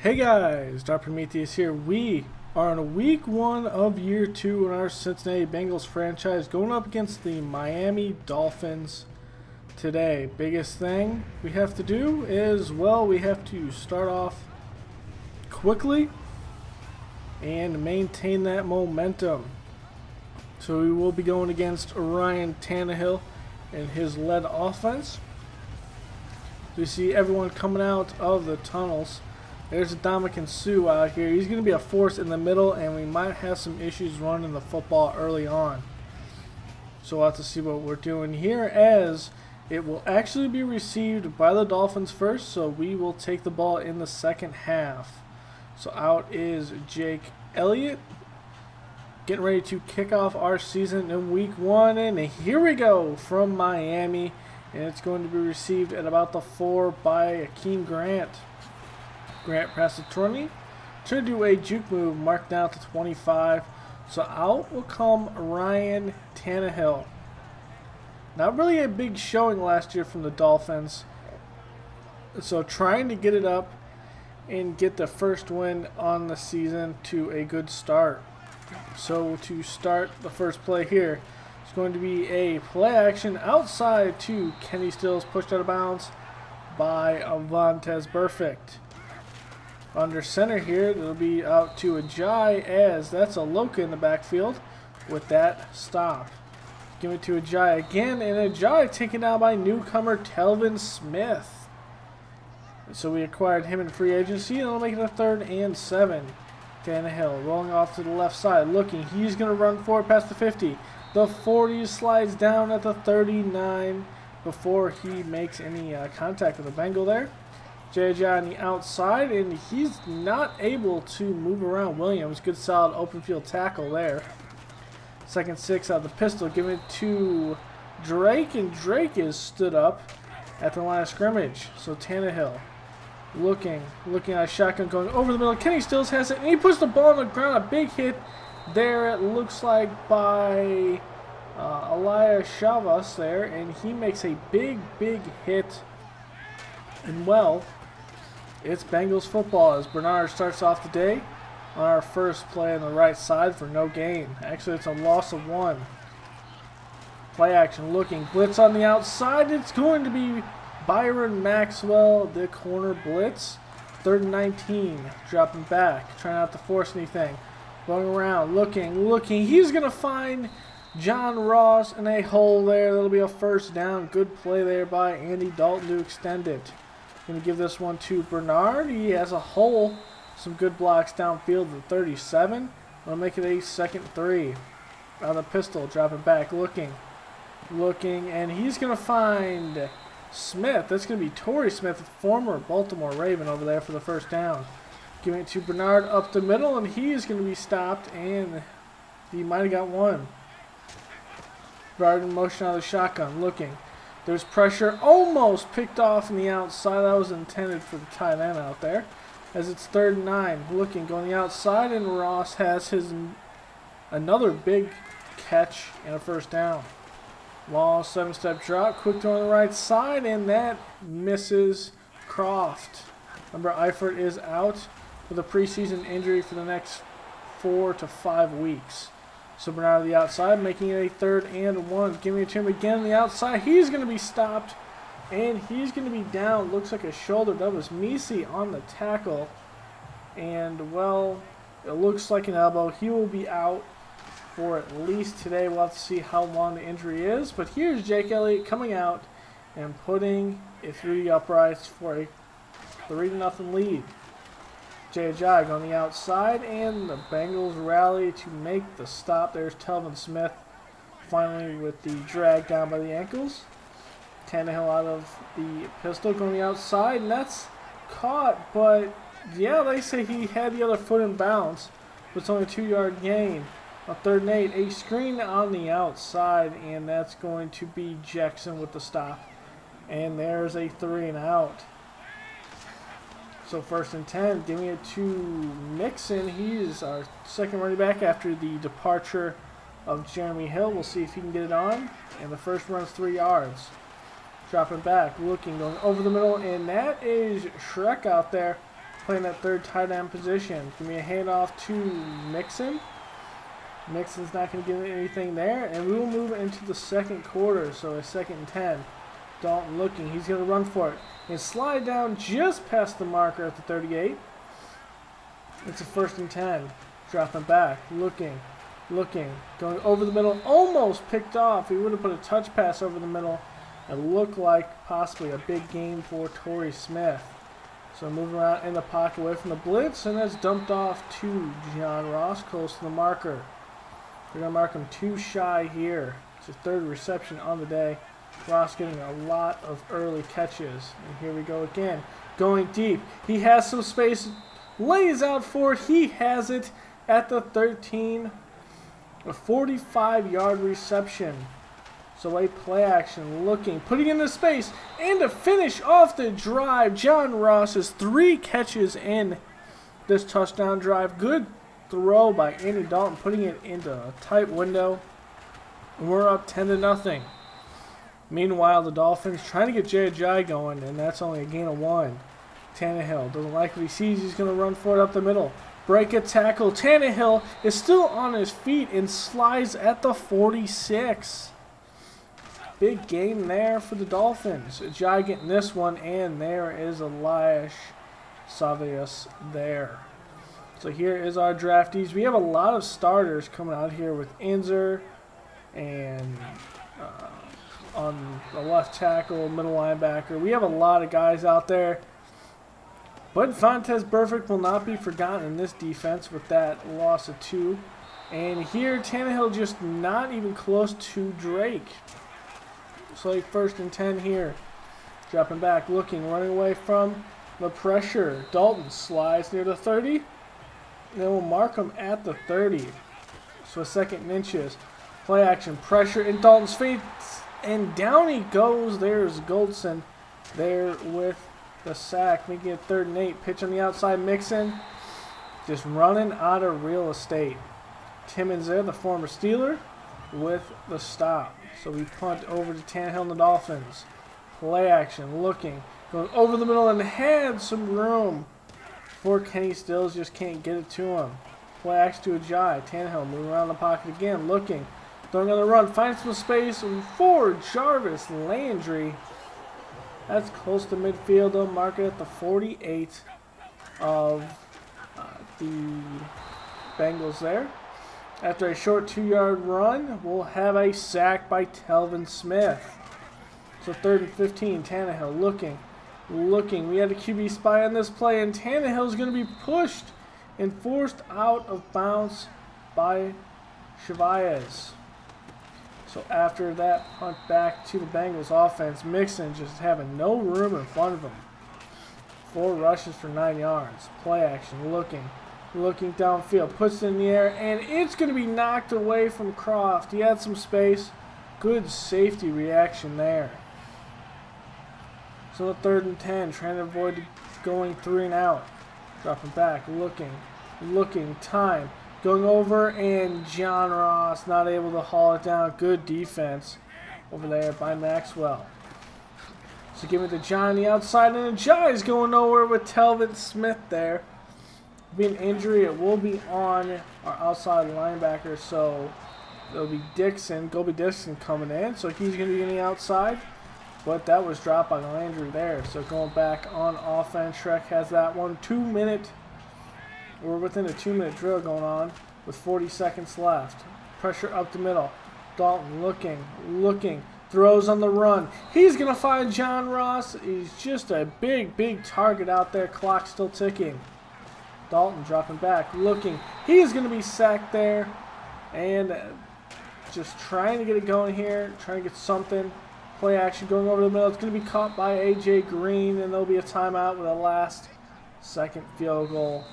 Hey guys, Dr. Prometheus here. We are in week 1 of year 2 in our Cincinnati Bengals franchise going up against the Miami Dolphins today. Biggest thing we have to do is, well, we have to start off quickly and maintain that momentum. So we will be going against Ryan Tannehill and his led offense. We see everyone coming out of the tunnels. There's Dominican Sue out here. He's going to be a force in the middle, and we might have some issues running the football early on. So we'll have to see what we're doing here, as it will actually be received by the Dolphins first, so we will take the ball in the second half. So out is Jake Elliott, getting ready to kick off our season in week 1, and here we go from Miami, and it's going to be received at about the 4 by Akeem Grant. Grant past the 20. Trying to do a juke move, marked down to 25. So out will come Ryan Tannehill. Not really a big showing last year from the Dolphins. So trying to get it up and get the first win on the season to a good start. So to start the first play here, it's going to be a play action outside to Kenny Stills, pushed out of bounds by Vontaze Burfict. Under center here, it'll be out to Ajayi, as that's a Loka in the backfield with that stop. Give it to Ajayi again, and Ajayi taken down by newcomer Telvin Smith. So we acquired him in free agency, and it'll make it a 3rd and 7. Tannehill rolling off to the left side, looking. He's going to run forward past the 50. The 40 slides down at the 39 before he makes any contact with the Bengal there. J.J. on the outside, and he's not able to move around Williams. Good solid open field tackle there. 2nd 6 out of the pistol, giving it to Drake, and Drake is stood up at the line of scrimmage. So Tannehill looking at a shotgun going over the middle. Kenny Stills has it, and he puts the ball on the ground. A big hit there, it looks like, by Elias Chavas there, and he makes a big hit. And well, it's Bengals football as Bernard starts off the day on our first play on the right side for no gain. Actually, it's a loss of 1. Play action looking. Blitz on the outside. It's going to be Byron Maxwell, the corner blitz. 3rd and 19. Dropping back. Trying not to force anything. Going around. Looking. He's going to find John Ross in a hole there. That'll be a 1st down. Good play there by Andy Dalton to extend it. Going to give this one to Bernard. He has a hole. Some good blocks downfield at 37. We'll make it a 2nd 3. On the pistol, dropping back, looking, and he's going to find Smith. That's going to be Torrey Smith, former Baltimore Raven, over there for the 1st down. Giving it to Bernard up the middle, and he is going to be stopped, and he might have got 1. Bernard in motion out of the shotgun, looking. There's pressure, almost picked off on the outside. That was intended for the tight end out there. As it's 3rd and 9, looking, going the outside, and Ross has another big catch and a 1st down. Long 7-step drop, quick throw on the right side, and that misses Croft. Remember, Eifert is out with a preseason injury for the next 4 to 5 weeks. So Bernard on the outside, making it a 3rd and 1. Giving it to him again on the outside. He's going to be stopped, and he's going to be down. Looks like a shoulder. That was Misi on the tackle. And, well, it looks like an elbow. He will be out for at least today. We'll have to see how long the injury is. But here's Jake Elliott coming out and putting it through the uprights for a 3-0 lead. J.J. on the outside, and the Bengals rally to make the stop. There's Telvin Smith finally with the drag down by the ankles. Tannehill out of the pistol going the outside, and that's caught. But, yeah, they say he had the other foot in bounds. But it's only a 2-yard gain. A 3rd and 8, a screen on the outside, and that's going to be Jackson with the stop. And there's a 3 and out. So 1st and 10, giving it to Mixon. He's our 2nd running back after the departure of Jeremy Hill. We'll see if he can get it on. And the first run's 3 yards. Dropping back, looking, going over the middle, and that is Shrek out there playing that third tight end position. Give me a handoff to Mixon. Mixon's not going to get anything there, and we will move into the second quarter, so a 2nd and 10. Dalton looking, he's going to run for it, and slide down just past the marker at the 38. It's a 1st and 10. Dropping back, looking, going over the middle, almost picked off. He would have put a touch pass over the middle. It looked like possibly a big game for Torrey Smith. So moving around in the pocket away from the blitz, and that's dumped off to John Ross close to the marker. They're going to mark him 2 shy here. It's his 3rd reception on the day. Ross getting a lot of early catches. And here we go again. Going deep. He has some space. Lays out for it. He has it at the 13. A 45-yard reception. So a play action looking. Putting into space. And to finish off the drive, John Ross's 3 catches in this touchdown drive. Good throw by Andy Dalton, putting it into a tight window. And we're up 10-0. Meanwhile, the Dolphins trying to get J.J. going, and that's only a gain of 1. Tannehill doesn't like what he sees. He's going to run for it up the middle. Break a tackle. Tannehill is still on his feet and slides at the 46. Big gain there for the Dolphins. J.J. getting this one, and there is Elias Savius there. So here is our draftees. We have a lot of starters coming out here with Inzer and on the left tackle, middle linebacker. We have a lot of guys out there. But Fontes Burfict will not be forgotten in this defense with that loss of 2. And here, Tannehill just not even close to Drake. So a 1st and 10 here. Dropping back, looking, running away from the pressure. Dalton slides near the 30. Then we'll mark him at the 30. So a 2nd and inches. Play action, pressure in Dalton's face. And down he goes. There's Goldson there with the sack, making it 3rd and 8. Pitch on the outside, Mixon. Just running out of real estate. Timmons there, the former Steeler, with the stop. So we punt over to Tannehill and the Dolphins. Play action, looking, going over the middle and had some room for Kenny Stills, just can't get it to him. Play action to Ajayi. Tannehill moving around the pocket again, looking, throwing on the run, finds some space for Jarvis Landry. That's close to midfield, though. Mark it at the 48 of the Bengals there. After a short 2-yard run, we'll have a sack by Telvin Smith. So 3rd and 15, Tannehill looking. We had a QB spy on this play, and Tannehill's going to be pushed and forced out of bounds by Chavez. So after that punt back to the Bengals offense, Mixon just having no room in front of him. 4 rushes for 9 yards. Play action, looking downfield, puts it in the air, and it's going to be knocked away from Croft. He had some space. Good safety reaction there. So 3rd and 10, trying to avoid going 3 and out. Dropping back, looking, time. Going over, and John Ross not able to haul it down. Good defense over there by Maxwell. So give it to John on the outside, and Ajayi's going nowhere with Telvin Smith there. Being injury, it will be on our outside linebacker, so it'll be Gobi Dixon coming in, so he's going to be in the outside. But that was dropped by Landry there. So going back on offense, Shrek has that one. We're within a 2-minute drill going on with 40 seconds left. Pressure up the middle. Dalton looking, throws on the run. He's going to find John Ross. He's just a big target out there. Clock still ticking. Dalton dropping back, looking. He's going to be sacked there. And just trying to get it going here, trying to get something. Play action going over the middle. It's going to be caught by A.J. Green, and there'll be a timeout with a last-second field goal.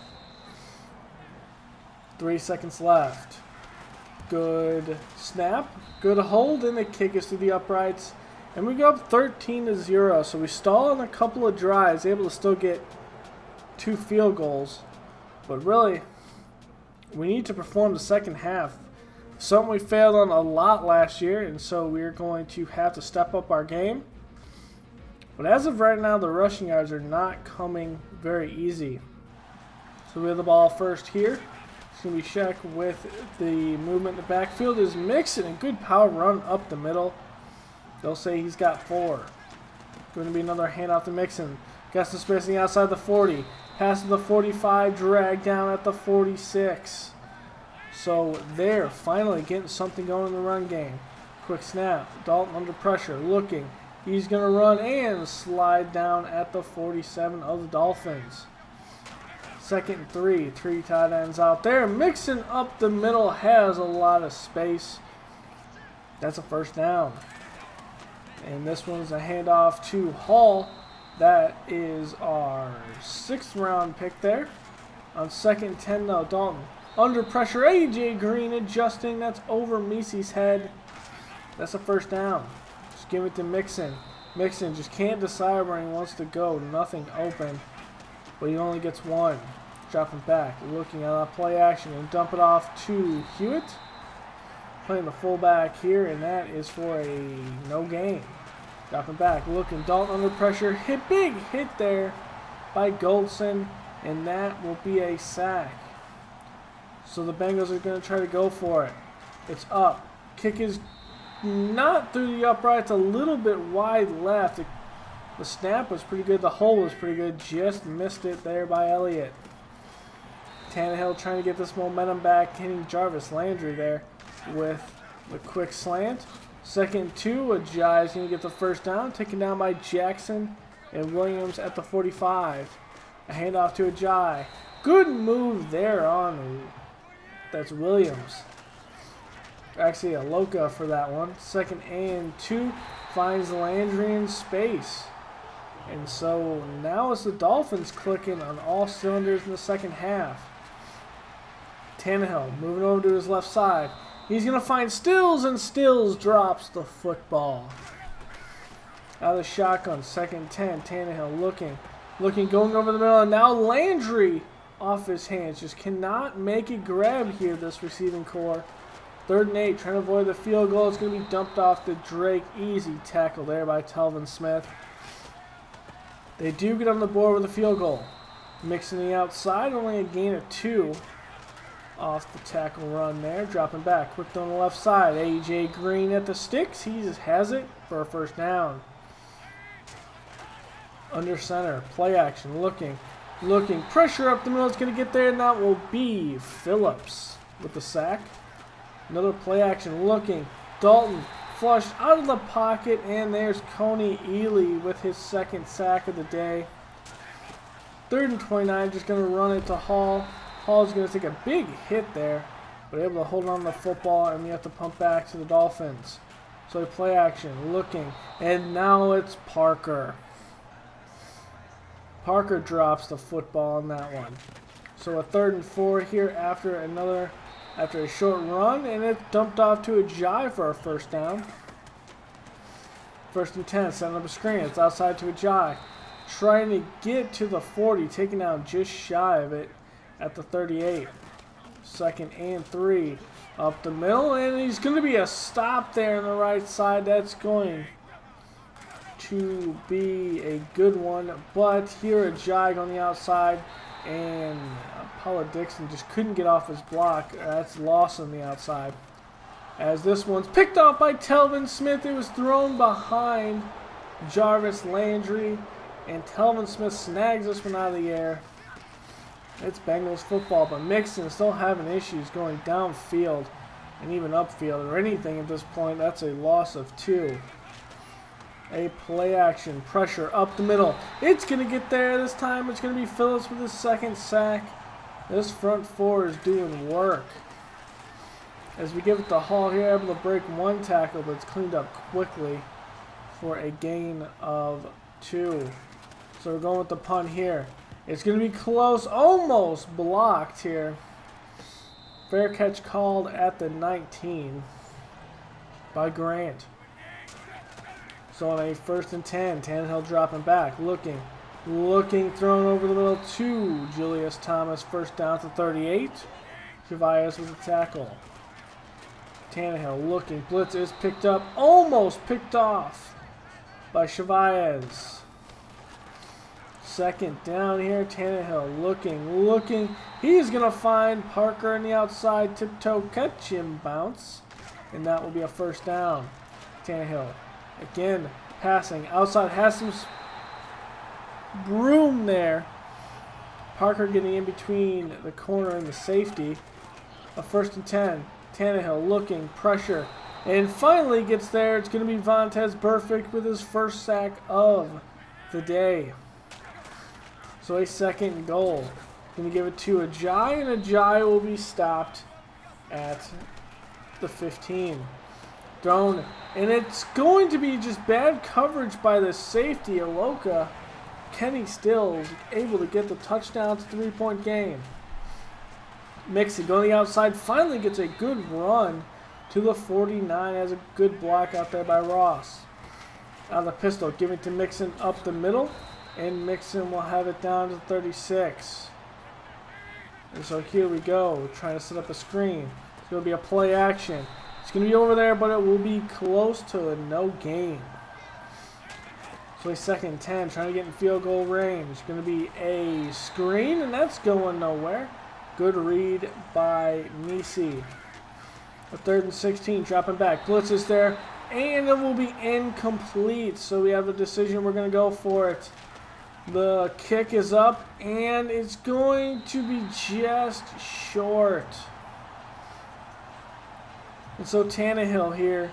3 seconds left. Good snap. Good hold, and they kick us to the uprights. And we go up 13-0. So we stall on a couple of drives, able to still get 2 field goals. But really, we need to perform the second half. Something we failed on a lot last year, and so we're going to have to step up our game. But as of right now, the rushing yards are not coming very easy. So we have the ball first here. It's going to be Shaq with the movement in the backfield. Is Mixon, a good power run up the middle. They'll say he's got 4. Going to be another handoff to Mixon. Got some spacing outside the 40. Pass to the 45, drag down at the 46. So they're finally getting something going in the run game. Quick snap. Dalton under pressure, looking. He's going to run and slide down at the 47 of the Dolphins. 2nd and 3. 3 tight ends out there. Mixon up the middle, has a lot of space. That's a first down. And this one's a handoff to Hall. That is our 6th round pick there. On 2nd and 10 though, Dalton under pressure. AJ Green adjusting. That's over Misi's head. That's a first down. Just give it to Mixon. Mixon just can't decide where he wants to go. Nothing open. But he only gets 1. Dropping back. Looking at that play action and dump it off to Hewitt. Playing the fullback here, and that is for a no gain. Dropping back. Looking. Dalton under pressure. Big hit there by Goldson. And that will be a sack. So the Bengals are going to try to go for it. It's up. Kick is not through the uprights, a little bit wide left. The snap was pretty good. The hole was pretty good. Just missed it there by Elliott. Tannehill trying to get this momentum back, hitting Jarvis Landry there with the quick slant. 2nd and 2. Ajayi is going to get the first down. Taken down by Jackson and Williams at the 45. A handoff to Ajayi. Good move there on. That's Williams. Actually, a Loca for that one. 2nd and 2. Finds Landry in space. And so now it's the Dolphins clicking on all cylinders in the second half. Tannehill moving over to his left side. He's going to find Stills, and Stills drops the football. Out of the shotgun, 2nd and 10. Tannehill looking, going over the middle. And now Landry off his hands. Just cannot make a grab here, this receiving core. 3rd and 8, trying to avoid the field goal. It's going to be dumped off to Drake. Easy tackle there by Telvin Smith. They do get on the board with a field goal. Mixing the outside, only a gain of 2 off the tackle run there. Dropping back, quick on the left side. AJ Green at the sticks. He just has it for a first down. Under center, play action, looking. Pressure up the middle. It's going to get there, and that will be Phillips with the sack. Another play action, looking. Dalton flushed out of the pocket, and there's Coney Ely with his 2nd sack of the day. 3rd and 29, just going to run it to Hall. Hall's going to take a big hit there, but able to hold on to the football, and we have to pump back to the Dolphins. So play action, looking, and now it's Parker. Parker drops the football on that one. So a 3rd and 4 here after a short run, and it's dumped off to Ajayi for a first down. 1st and 10, setting up a screen. It's outside to Ajayi. Trying to get to the 40, taking down just shy of it at the 38. 2nd and 3. Up the middle, and he's going to be a stop there on the right side. That's going to be a good one. But here Ajayi on the outside, and Paula Dixon just couldn't get off his block. That's lost on the outside. As this one's picked off by Telvin Smith. It was thrown behind Jarvis Landry, and Telvin Smith snags this one out of the air. It's Bengals football, but Mixon still having issues going downfield and even upfield or anything at this point. That's a loss of 2. A play action, pressure up the middle. It's going to get there this time. It's going to be Phillips with his 2nd sack. This front 4 is doing work. As we give it to Hall here, able to break 1 tackle, but it's cleaned up quickly for a gain of 2. So we're going with the punt here. It's going to be close, almost blocked here. Fair catch called at the 19 by Grant. So on a 1st and 10, Tannehill dropping back, looking, thrown over the middle to Julius Thomas. First down to 38. Chavez with a tackle. Tannehill looking, blitz is picked up, almost picked off by Chavez. second down here. Tannehill looking. He's going to find Parker on the outside. Tiptoe catch him, bounce. And that will be a first down. Tannehill again passing. Outside has some room there. Parker getting in between the corner and the safety. A 1st and 10. Tannehill looking, pressure. And finally gets there. It's going to be Vontaze Burfict with his first sack of the day. So a 2nd and goal. Going to give it to Ajay, and Ajay will be stopped at the 15. Thrown, and it's going to be just bad coverage by the safety, Aloka. Kenny Stills able to get the touchdown. It's a 3-point game. Mixon going to the outside, finally gets a good run to the 49. Has a good block out there by Ross. Out of the pistol, giving to Mixon up the middle, and Mixon will have it down to 36. And so here we go, trying to set up a screen. It's going to be a play action. It's going to be over there, but it will be close to a no gain. So a 2nd and 10, trying to get in field goal range. It's going to be a screen, and that's going nowhere. Good read by Nisi. A 3rd and 16, dropping back. Blitz is there, and it will be incomplete. So we have a decision. We're going to go for it. The kick is up, and it's going to be just short. And so Tannehill here,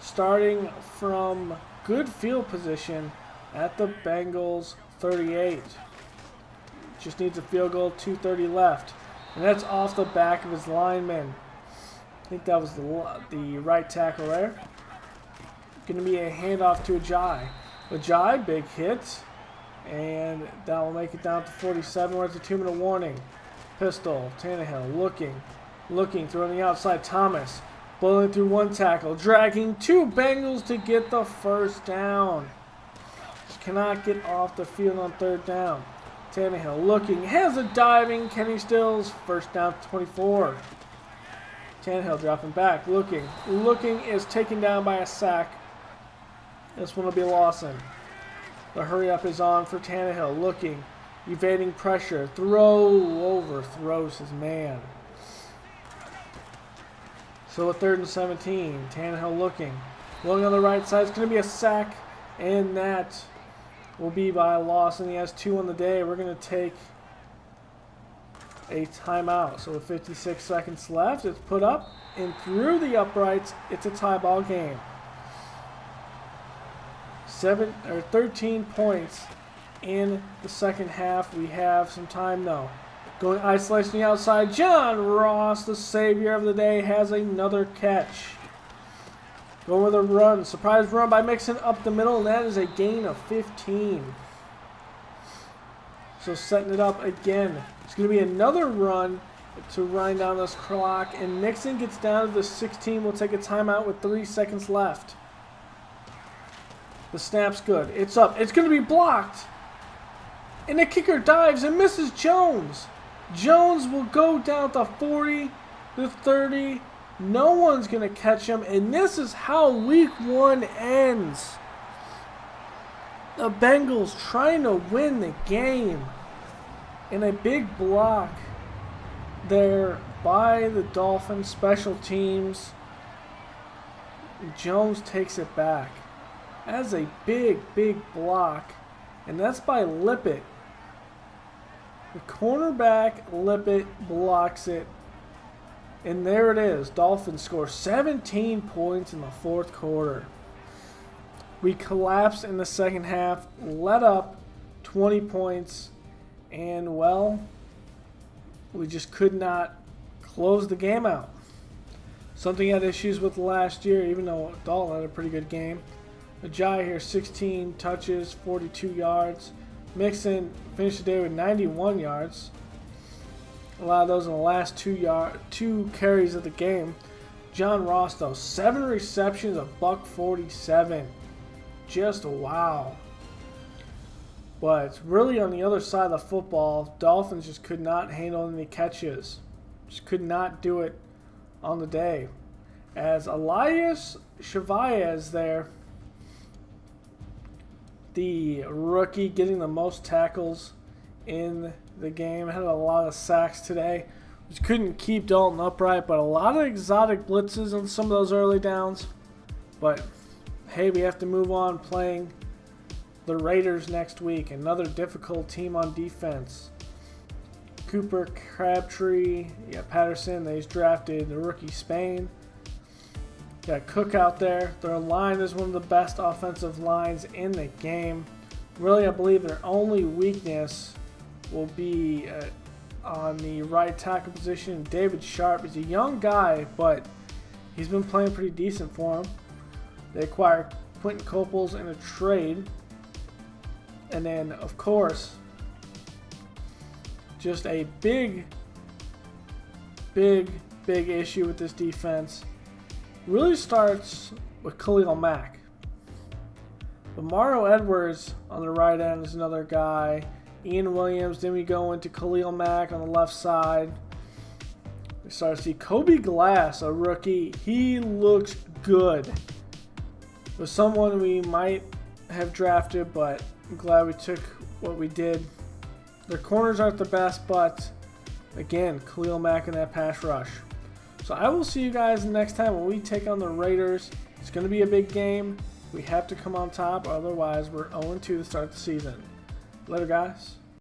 starting from good field position at the Bengals 38. Just needs a field goal, 2:30 left. And that's off the back of his lineman. I think that was the right tackle there. Going to be a handoff to Ajay. Ajay, big hit. And that will make it down to 47, where it's a 2-minute warning. Pistol, Tannehill looking, throwing the outside. Thomas, bullying through one tackle, dragging 2 Bengals to get the first down. Just cannot get off the field on 3rd down. Tannehill looking, has a diving. Kenny Stills, first down to 24. Tannehill dropping back, looking, is taken down by a sack. This one will be Lawson. The hurry up is on for Tannehill, looking, evading pressure, overthrows his man. So a 3rd and 17, Tannehill looking on the right side. It's going to be a sack, and that will be by Lawson. He has 2 on the day. We're going to take a timeout. So with 56 seconds left, it's put up and through the uprights. It's a tie ball game. 13 points in the second half. We have some time though. Going isolation the outside. John Ross, the savior of the day, has another catch. Going with a run. Surprise run by Mixon up the middle, and that is a gain of 15. So setting it up again. It's going to be another run to wind down this clock, and Mixon gets down to the 16. We'll take a timeout with 3 seconds left. The snap's good. It's up. It's going to be blocked. And the kicker dives and misses Jones. Jones will go down to 40, to 30. No one's going to catch him. And this is how week 1 ends. The Bengals trying to win the game. And a big block there by the Dolphins special teams. Jones takes it back. That's a big block. And that's by Lippett. The cornerback, Lippett, blocks it. And there it is. Dolphins score 17 points in the 4th quarter. We collapsed in the second half, let up 20 points, and, well, we just could not close the game out. Something he had issues with last year, even though Dalton had a pretty good game. Ajay here, 16 touches, 42 yards. Mixon finished the day with 91 yards. A lot of those in the last 2 carries of the game. John Ross, though, 7 receptions, a $147. Just wow. But really on the other side of the football, Dolphins just could not handle any catches. Just could not do it on the day. As Elias Chavez there, the rookie getting the most tackles in the game. Had a lot of sacks today, which couldn't keep Dalton upright, but a lot of exotic blitzes on some of those early downs. But hey, we have to move on playing the Raiders next week. Another difficult team on defense. Cooper, Crabtree, Patterson. They just drafted the rookie Spain. Got Cook out there. Their line is one of the best offensive lines in the game. Really, I believe their only weakness will be on the right tackle position. David Sharp is a young guy, but he's been playing pretty decent for him. They acquired Quentin Coples in a trade. And then, of course, just a big issue with this defense really starts with Khalil Mack. But Mario Edwards on the right end is another guy. Ian Williams. Then we go into Khalil Mack on the left side. We start to see Kobe Glass, a rookie. He looks good. Was someone we might have drafted, but I'm glad we took what we did. Their corners aren't the best, but again, Khalil Mack in that pass rush. So I will see you guys next time when we take on the Raiders. It's going to be a big game. We have to come on top, otherwise we're 0-2 to start the season. Later, guys.